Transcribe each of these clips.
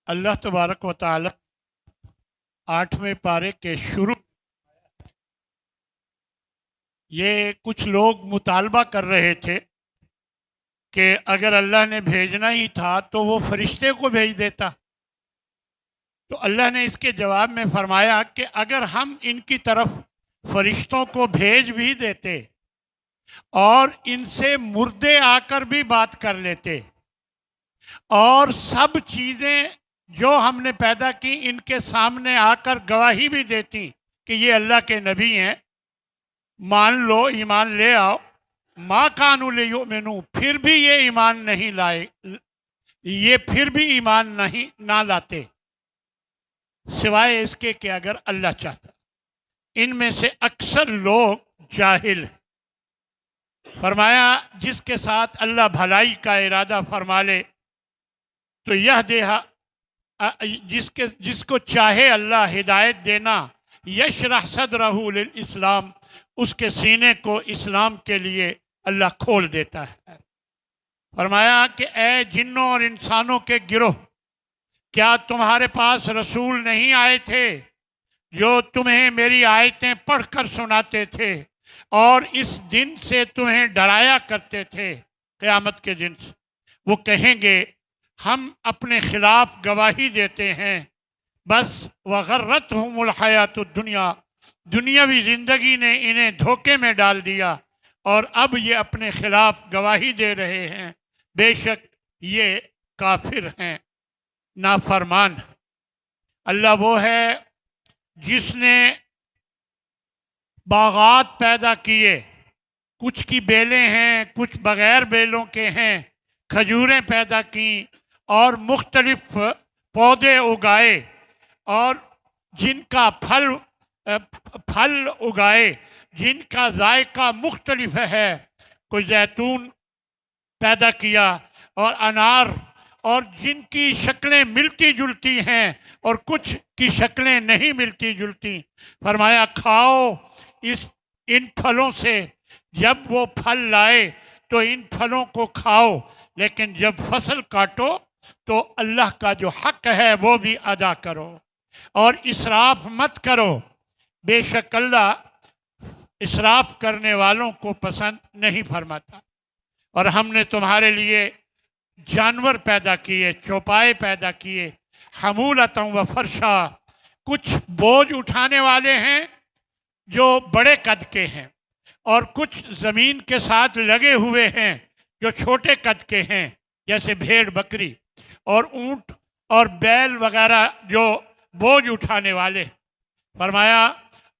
اللہ تبارک و تعالی 8ویں پارے کے شروع یہ کچھ لوگ مطالبہ کر رہے تھے کہ اگر اللہ نے بھیجنا ہی تھا تو وہ فرشتے کو بھیج دیتا. تو اللہ نے اس کے جواب میں فرمایا کہ اگر ہم ان کی طرف فرشتوں کو بھیج بھی دیتے اور ان سے مردے آ کر بھی بات کر لیتے اور سب چیزیں جو ہم نے پیدا کی ان کے سامنے آ کر گواہی بھی دیتی کہ یہ اللہ کے نبی ہیں، مان لو، ایمان لے آؤ، ما کانوا لیؤمنوا، پھر بھی یہ ایمان نہیں لائے، یہ پھر بھی ایمان نہ لاتے سوائے اس کے کہ اگر اللہ چاہتا. ان میں سے اکثر لوگ جاہل ہیں. فرمایا جس کے ساتھ اللہ بھلائی کا ارادہ فرما لے تو یہ دیہا، جس کو چاہے اللہ ہدایت دینا، یشرح صدرہ للاسلام، اس کے سینے کو اسلام کے لیے اللہ کھول دیتا ہے. فرمایا کہ اے جنوں اور انسانوں کے گروہ، کیا تمہارے پاس رسول نہیں آئے تھے جو تمہیں میری آیتیں پڑھ کر سناتے تھے اور اس دن سے تمہیں ڈرایا کرتے تھے، قیامت کے دن سے؟ وہ کہیں گے ہم اپنے خلاف گواہی دیتے ہیں، بس وغرتہم الحیات الدنیا، دنیاوی زندگی نے انہیں دھوکے میں ڈال دیا اور اب یہ اپنے خلاف گواہی دے رہے ہیں. بے شک یہ کافر ہیں، نافرمان. اللہ وہ ہے جس نے باغات پیدا کیے، کچھ کی بیلیں ہیں، کچھ بغیر بیلوں کے ہیں، کھجوریں پیدا کیں اور مختلف پودے اگائے اور جن کا پھل اگائے جن کا ذائقہ مختلف ہے. کوئی زیتون پیدا کیا اور انار، اور جن کی شکلیں ملتی جلتی ہیں اور کچھ کی شکلیں نہیں ملتی جلتی. فرمایا کھاؤ ان پھلوں سے، جب وہ پھل لائے تو ان پھلوں کو کھاؤ، لیکن جب فصل کاٹو تو اللہ کا جو حق ہے وہ بھی ادا کرو اور اسراف مت کرو. بے شک اللہ اسراف کرنے والوں کو پسند نہیں فرماتا. اور ہم نے تمہارے لیے جانور پیدا کیے، چوپائے پیدا کیے، حمولۃ و فرشا، کچھ بوجھ اٹھانے والے ہیں جو بڑے قد کے ہیں اور کچھ زمین کے ساتھ لگے ہوئے ہیں جو چھوٹے قد کے ہیں، جیسے بھیڑ بکری اور اونٹ اور بیل وغیرہ جو بوجھ اٹھانے والے. فرمایا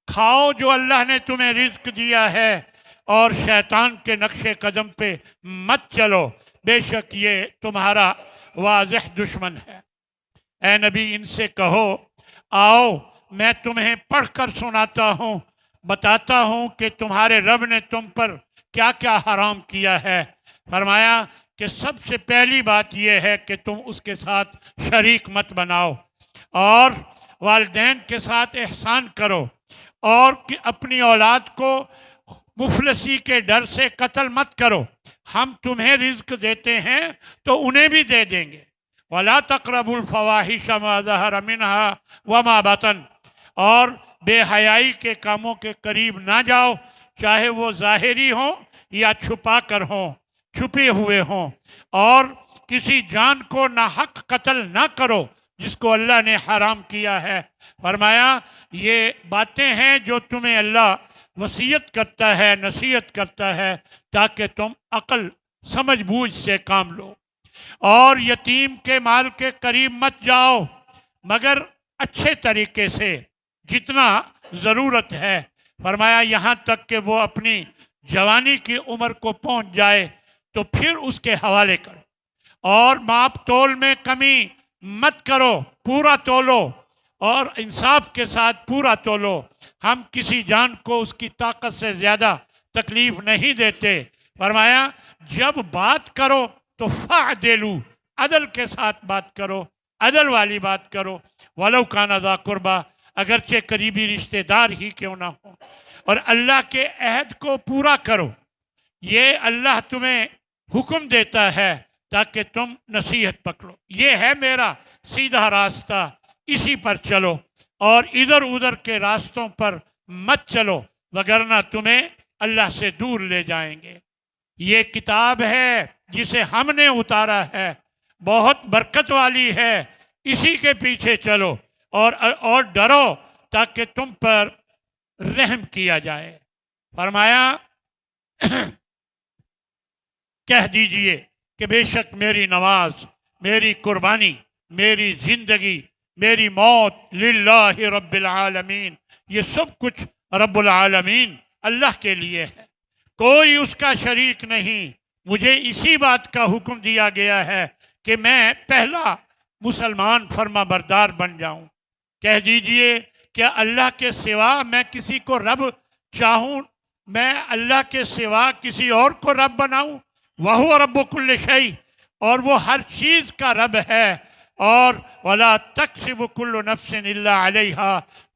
کھاؤ جو اللہ نے تمہیں رزق دیا ہے اور شیطان کے نقش قدم پہ مت چلو، بے شک یہ تمہارا واضح دشمن ہے. اے نبی ان سے کہو آؤ میں تمہیں پڑھ کر سناتا ہوں، بتاتا ہوں کہ تمہارے رب نے تم پر کیا کیا حرام کیا ہے. فرمایا کہ سب سے پہلی بات یہ ہے کہ تم اس کے ساتھ شریک مت بناؤ اور والدین کے ساتھ احسان کرو اور کہ اپنی اولاد کو مفلسی کے ڈر سے قتل مت کرو. ہم تمہیں رزق دیتے ہیں تو انہیں بھی دے دیں گے. وَلَا تَقْرَبُوا الْفَوَاحِشَ مَا ظَهَرَ مِنْهَا وَمَا بَطَنَ، اور بے حیائی کے کاموں کے قریب نہ جاؤ، چاہے وہ ظاہری ہوں یا چھپا کر ہوں، چھپے ہوئے ہوں. اور کسی جان کو ناحق قتل نہ کرو جس کو اللہ نے حرام کیا ہے. فرمایا یہ باتیں ہیں جو تمہیں اللہ وصیت کرتا ہے، نصیحت کرتا ہے تاکہ تم عقل سمجھ بوجھ سے کام لو. اور یتیم کے مال کے قریب مت جاؤ مگر اچھے طریقے سے، جتنا ضرورت ہے. فرمایا یہاں تک کہ وہ اپنی جوانی کی عمر کو پہنچ جائے تو پھر اس کے حوالے کرو. اور ماپ تول میں کمی مت کرو، پورا تولو اور انصاف کے ساتھ پورا تولو. ہم کسی جان کو اس کی طاقت سے زیادہ تکلیف نہیں دیتے. فرمایا جب بات کرو تو فعدلوا، عدل کے ساتھ بات کرو، عدل والی بات کرو. ولو کان ذا قربا، اگرچہ قریبی رشتہ دار ہی کیوں نہ ہو. اور اللہ کے عہد کو پورا کرو. یہ اللہ تمہیں حکم دیتا ہے تاکہ تم نصیحت پکڑو. یہ ہے میرا सीधा रास्ता, इसी पर चलो और इधर उधर के रास्तों पर मत चलो, वगरना तुम्हें अल्लाह से दूर ले जाएंगे। ये किताब है जिसे हमने उतारा है, बहुत बरकत वाली है, इसी के पीछे चलो और डरो ताकि तुम पर रहम किया जाए। फरमाया कह दीजिए कि बेशक मेरी नमाज, मेरी कुर्बानी, मेरी जिंदगी, मेरी मौत लिल्लाहि रब्बिल आलमीन, ये सब कुछ रब्बुल आलमीन अल्लाह के लिए है, कोई उसका शरीक नहीं। मुझे इसी बात का हुक्म दिया गया है कि मैं पहला मुसलमान फर्मा बरदार बन जाऊं। कह दीजिए क्या अल्लाह के सिवा मैं किसी को रब चाहूं, मैं अल्लाह के सिवा किसी और को रब बनाऊं? वह रब्बु कुल्ल शै, और वो हर चीज़ का रब है। और वला तक्सिबु कुल्लु नफ्सिन इल्ला अलैहा,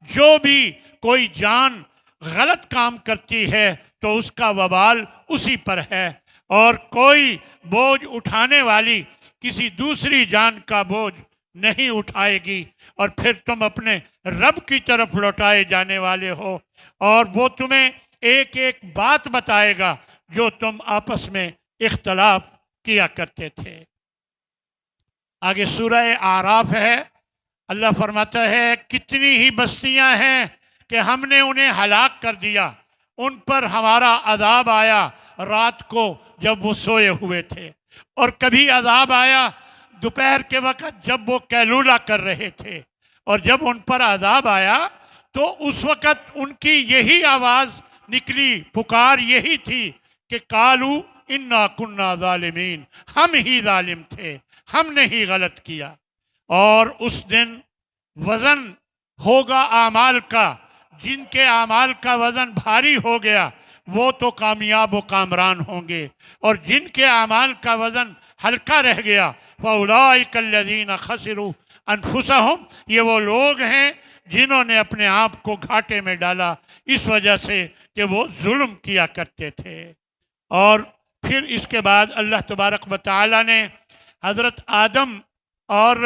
जो भी कोई जान गलत काम करती है तो उसका वबाल उसी पर है, और कोई बोझ उठाने वाली किसी दूसरी जान का बोझ नहीं उठाएगी, और फिर तुम अपने रब की तरफ लौटाए जाने वाले हो, और वो तुम्हें एक एक बात बताएगा जो तुम आपस में इख्तलाफ किया करते थे। आगे सूरह आराफ है, अल्लाह फरमाता है कितनी ही बस्तियां हैं कि हमने उन्हें हलाक कर दिया, उन पर हमारा अजाब आया रात को जब वो सोए हुए थे, और कभी अजाब आया दोपहर के वक़्त जब वो कैलूला कर रहे थे, और जब उन पर अजाब आया तो उस वक़्त उनकी यही आवाज़ निकली, पुकार यही थी कि कालू इन्ना कुन्ना ज़ालिमीन, हम ही जालिम थे, हमने ही गलत किया। और उस दिन वज़न होगा आमाल का, जिनके आमाल का वज़न भारी हो गया वो तो कामयाब व कामरान होंगे, और जिनके आमाल का वज़न हल्का रह गया फउलाइकल्लज़ीना खसिरू अनफुसहुम, ये वो लोग हैं जिन्होंने अपने आप को घाटे में डाला इस वजह से कि वो जुल्म किया करते थे। और फिर इसके बाद अल्लाह तबारक व तआला ने हज़रत आदम और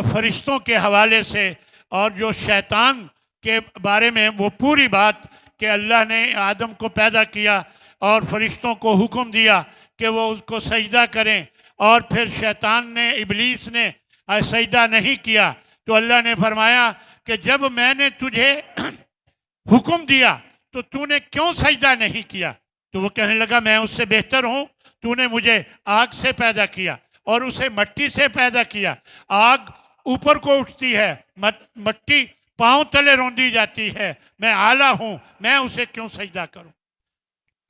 फरिश्तों के हवाले से और जो शैतान के बारे में वो पूरी बात कि अल्लाह ने आदम को पैदा किया और फरिश्तों को हुक्म दिया कि वो उसको सजदा करें, और फिर शैतान ने, इबलीस ने सजदा नहीं किया, तो अल्लाह ने फरमाया कि जब मैंने तुझे हुक्म दिया तो तूने क्यों सजदा नहीं किया? तो वो कहने लगा मैं उससे बेहतर हूँ, तूने मुझे आग से पैदा किया और उसे मिट्टी से पैदा किया, आग ऊपर को उठती है, मिट्टी पांव तले रौंदी जाती है, मैं आला हूँ, मैं उसे क्यों सजदा करूं?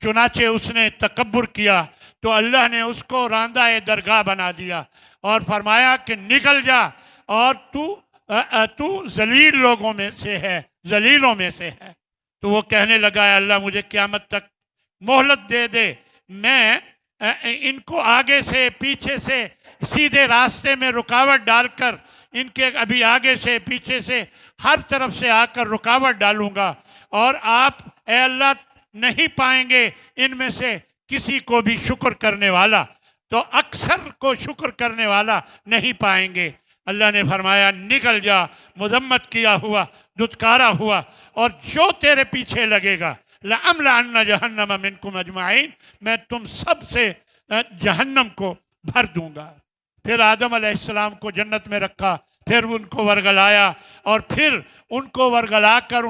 चुनाचे उसने तकब्बुर किया तो अल्लाह ने उसको रांदा दरगाह बना दिया और फरमाया कि निकल जा, और तू जलील लोगों में से है, जलीलों में से है। तो वो कहने लगा अल्लाह मुझे क़यामत तक मोहलत दे दे, मैं इनको आगे से पीछे से सीधे रास्ते में रुकावट डालकर, इनके अभी आगे से पीछे से हर तरफ से आकर रुकावट डालूंगा, और आप ए अल्लाह नहीं पाएंगे इनमें से किसी को भी शुक्र करने वाला, तो अक्सर को शुक्र करने वाला नहीं पाएंगे। अल्लाह ने फरमाया निकल जा, मुजम्मत किया हुआ, दुत्कारा हुआ, और जो तेरे पीछे लगेगा लअम्लअन्न जहन्नम मिनकुम अजमाइन, मैं तुम सब से जहन्नम को भर दूंगा। फिर आदम अलैहिस्सलाम को जन्नत में रखा, फिर उनको वर्गलाया, और फिर उनको वर्गला कर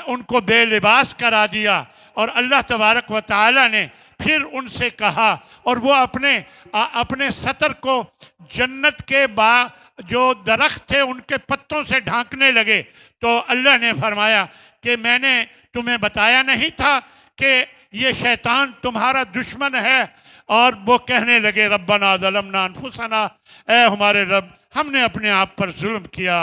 उनको बेलिबास करा दिया, और अल्लाह तबारक व तआला ने फिर उनसे कहा, और वो अपने सतर को जन्नत के जो दरख्त थे उनके पत्तों से ढांकने लगे, तो अल्लाह ने फरमाया कि मैंने तुम्हें बताया नहीं था कि ये शैतान तुम्हारा दुश्मन है? और वो कहने लगे रब्बना ज़लमना अनफुसना, ऐ हमारे रब हमने अपने आप पर जुल्म किया,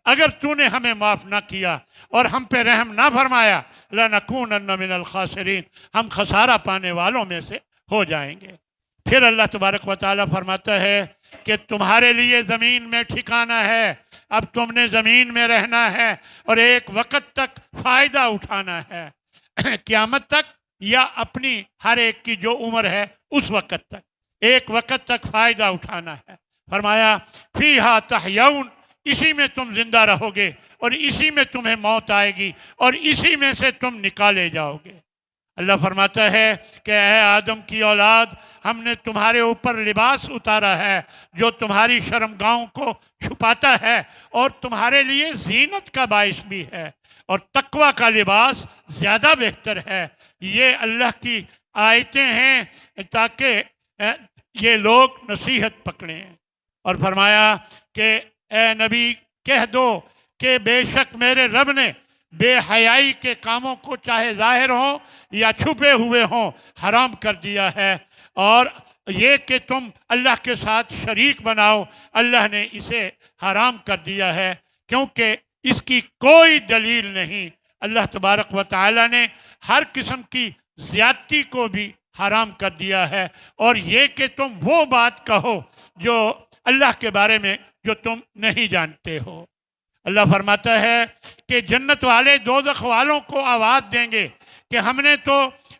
अगर तूने हमें माफ़ ना किया और हम पे रहम ना फरमाया लनकूनन्न मिनल खासिरीन, हम खसारा पाने वालों में से हो जाएंगे। फिर अल्लाह तबारक व तआला फरमाता है कि तुम्हारे लिए ज़मीन में ठिकाना है, अब तुमने ज़मीन में रहना है और एक वक़्त तक फ़ायदा उठाना है, क़यामत तक या अपनी हर एक की जो उम्र है उस वक़्त तक, एक वक़्त तक फ़ायदा उठाना है। फरमाया फीहा तहयौन, इसी में तुम जिंदा रहोगे और इसी में तुम्हें मौत आएगी और इसी में से तुम निकाले जाओगे। अल्लाह फरमाता है कि ऐ आदम की औलाद, हमने तुम्हारे ऊपर लिबास उतारा है जो तुम्हारी शर्मगाहों को छुपाता है और तुम्हारे लिए जीनत का बाइस भी है, और तकवा का लिबास ज़्यादा बेहतर है। ये अल्लाह की आयतें हैं ताकि ये लोग नसीहत पकड़ें। और फरमाया कि ए नबी कह दो कि बेशक मेरे रब ने बेहयाई के कामों को चाहे जाहिर हो या छुपे हुए हों हराम कर दिया है, और ये कि तुम अल्लाह के साथ शरीक बनाओ, अल्लाह ने इसे हराम कर दिया है क्योंकि इसकी कोई दलील नहीं। अल्लाह तबारक व तआला ने हर किस्म की ज़्यादती को भी हराम कर दिया है, और ये कि तुम वो बात कहो जो अल्लाह के बारे में जो तुम नहीं जानते हो। अल्लाह फरमाता है कि जन्नत वाले दोज़ख वालों को आवाज़ देंगे कि हमने तो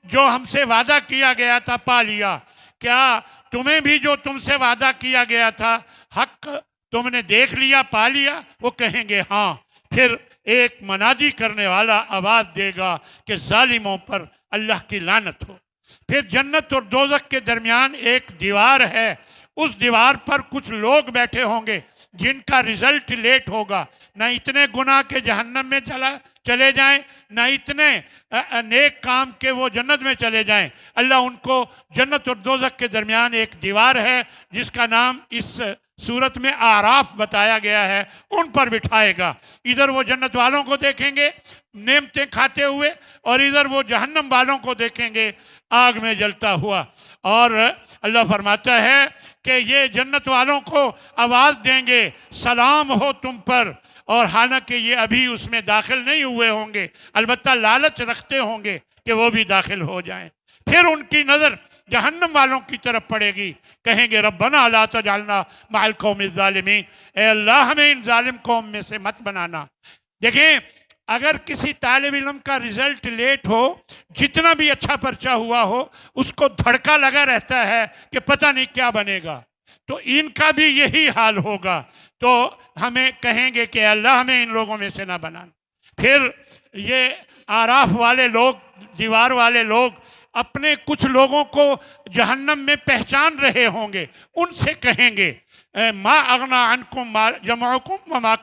जो हमसे वादा किया गया था पा लिया, क्या तुम्हें भी जो तुमसे वादा किया गया था हक तुमने देख लिया, पा लिया? वो कहेंगे हाँ। फिर एक मनादी करने वाला आवाज़ देगा कि जालिमों पर अल्लाह की लानत हो। फिर जन्नत और दोज़ख के दरमियान एक दीवार है, उस दीवार पर कुछ लोग बैठे होंगे जिनका रिजल्ट लेट होगा, न इतने गुनाह के जहन्नम में चले जाएं, न इतने नेक काम के वो जन्नत में चले जाएं। अल्लाह उनको जन्नत और दोज़ख के दरमियान एक दीवार है जिसका नाम इस सूरत में आराफ बताया गया है, उन पर बिठाएगा। इधर वो जन्नत वालों को देखेंगे नेमतें खाते हुए और इधर वो जहन्नम वालों को देखेंगे आग में जलता हुआ। और अल्लाह फरमाता है कि ये जन्नत वालों को आवाज़ देंगे सलाम हो तुम पर, और हालांकि ये अभी उसमें दाखिल नहीं हुए होंगे, अलबत्ता लालच रखते होंगे कि वो भी दाखिल हो जाएं। फिर उनकी नज़र जहन्नम वालों की तरफ पड़ेगी, कहेंगे रब्बना ला तजअलना मअल कौमिज़ ज़ालिमीन, ए अल्लाह हमें इन जालिम कौम में से मत बनाना। देखें, अगर किसी तालिब इल्म का रिजल्ट लेट हो, जितना भी अच्छा पर्चा हुआ हो, उसको धड़का लगा रहता है कि पता नहीं क्या बनेगा, तो इनका भी यही हाल होगा। तो हमें कहेंगे कि अल्लाह हमें इन लोगों में से ना बनाना। फिर ये आराफ वाले लोग, दीवार वाले लोग अपने कुछ लोगों को जहन्नम में पहचान रहे होंगे, उनसे कहेंगे मा अगना अनकुम जमाउकुम व मा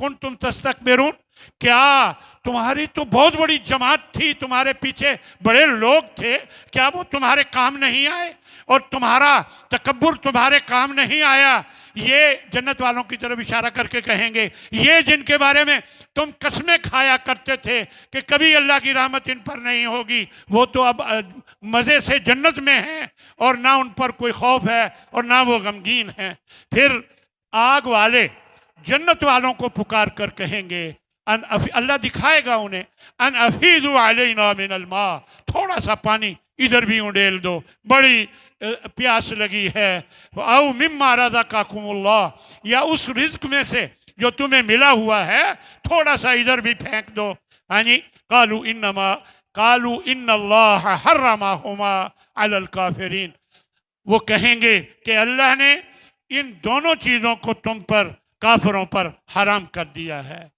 कुंतुम तस्तकबिरून, क्या तुम्हारी तो बहुत बड़ी जमात थी, तुम्हारे पीछे बड़े लोग थे, क्या वो तुम्हारे काम नहीं आए और तुम्हारा तकब्बुर तुम्हारे काम नहीं आया? ये जन्नत वालों की तरफ इशारा करके कहेंगे, ये जिनके बारे में तुम कसमें खाया करते थे कि कभी अल्लाह की रहमत इन पर नहीं होगी, वो तो अब मज़े से जन्नत में हैं और ना उन पर कोई खौफ है और ना वो गमगीन हैं। फिर आग वाले जन्नत वालों को पुकार कर कहेंगे, अल्लाह दिखाएगा उन्हें, अन अफीज़ु अलैना मिनल मा, थोड़ा सा पानी इधर भी उंडेल दो, बड़ी प्यास लगी है। औ मिम्मा रज़क़कुमुल्लाह, या उस रिज्क में से जो तुम्हें मिला हुआ है थोड़ा सा इधर भी फेंक दो। हाँ जी, कालू इन्नल्लाह हर्रमहुमा अलल काफिरीन, वो कहेंगे कि अल्लाह ने इन दोनों चीज़ों को तुम पर, काफिरों पर हराम कर दिया है।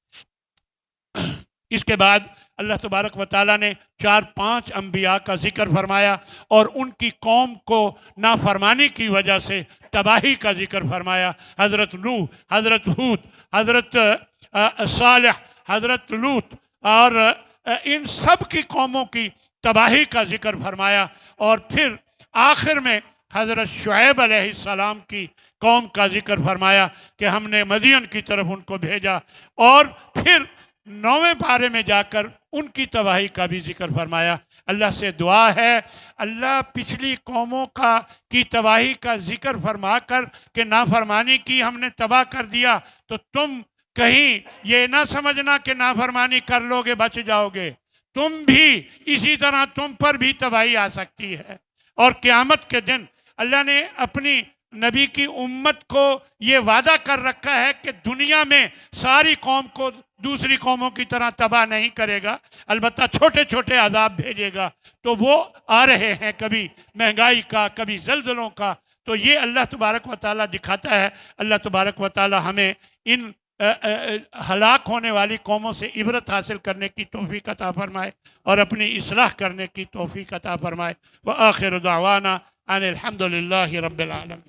इसके बाद अल्लाह तबारक व तआला ने 4-5 अंबिया का जिक्र फरमाया और उनकी कौम को नाफरमानी की वजह से तबाही का जिक्र फरमाया। हज़रत नूह, हज़रत हूद, हज़रत सालेह, हज़रत लूत और इन सब की कौमों की तबाही का जिक्र फरमाया। और फिर आखिर में हज़रत शुएब अलैहिस्सलाम की कौम का जिक्र फरमाया कि हमने मदियन की तरफ उनको भेजा, और फिर 9वें पारे में जाकर उनकी तबाही का भी जिक्र फरमाया। अल्लाह से दुआ है, अल्लाह पिछली कौमों की तबाही का जिक्र फरमा कर कि नाफरमानी की हमने तबाह कर दिया, तो तुम कहीं ये ना समझना कि नाफरमानी कर लोगे बच जाओगे, तुम भी इसी तरह तुम पर भी तबाही आ सकती है। और क़यामत के दिन अल्लाह ने अपनी नबी की उम्मत को ये वादा कर रखा है कि दुनिया में सारी कौम को दूसरी कौमों की तरह तबाह नहीं करेगा, अलबत्ता छोटे छोटे अजाब भेजेगा। तो वो आ रहे हैं, कभी महंगाई का, कभी जल्जलों का, تو یہ اللہ تبارک و تعالیٰ دکھاتا ہے. اللہ تبارک و تعالیٰ ہمیں ان ہلاک ہونے والی قوموں سے عبرت حاصل کرنے کی توفیق عطا فرمائے اور اپنی اصلاح کرنے کی توفیق عطا فرمائے. وآخر دعوانا ان الحمد للہ رب العالمین.